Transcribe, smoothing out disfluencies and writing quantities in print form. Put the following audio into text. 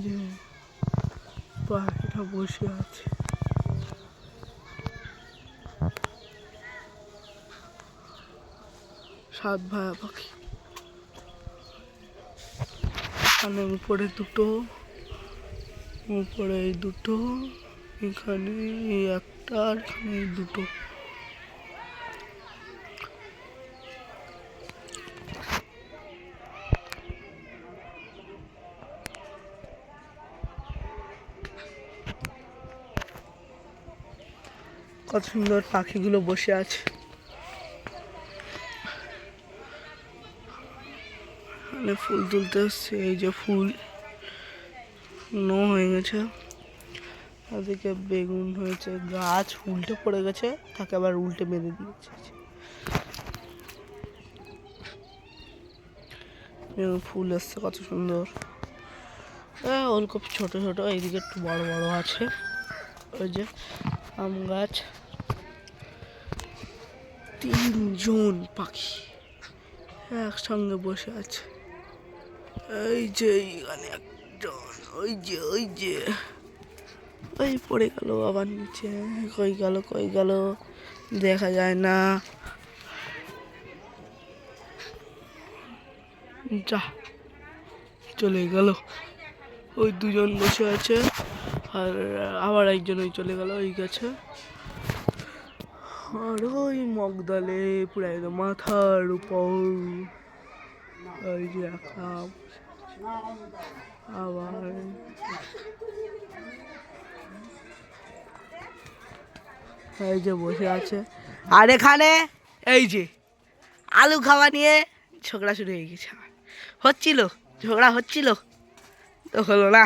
যে পাখিটা বসে আছে। সাত ভাইয়া পাখি, এখানে উপরে দুটো, উপরে এই দুটো, এখানে একটা, আর এখানে দুটো। কত সুন্দর পাখিগুলো বসে আছে। ফুল তুলতে এসছে, এই যে ফুল হয়ে গেছে, ওদিকে বেগুন হয়েছে, গাছ উল্টে পড়ে গেছে, তাকে আবার উল্টে বেঁধে দিয়েছে। ফুল এসছে কত সুন্দর, ওলকপি ছোট ছোট, এইদিকে একটু বড় বড় আছে। ওই যে আম গাছ, তিনজন পাখি একসঙ্গে বসে আছে। এই যে এইখানে একজন, ওই যে ওই পড়ে গেল আবার নিচে, কই গেল দেখা যায় না। যা চলে গেল, ওই দুজন বসে আছে, আর আবার একজন ওই চলে গেল ওই গেছে। আর ওই মগদালে পুরো একদম মাথার উপর, ওই যে আবার এই যে বসে আছে। আর এখানে এই যে আলু খাওয়া নিয়ে ঝগড়া শুরু হয়ে গেছে। ঝগড়া হচ্ছিল তো হলো না।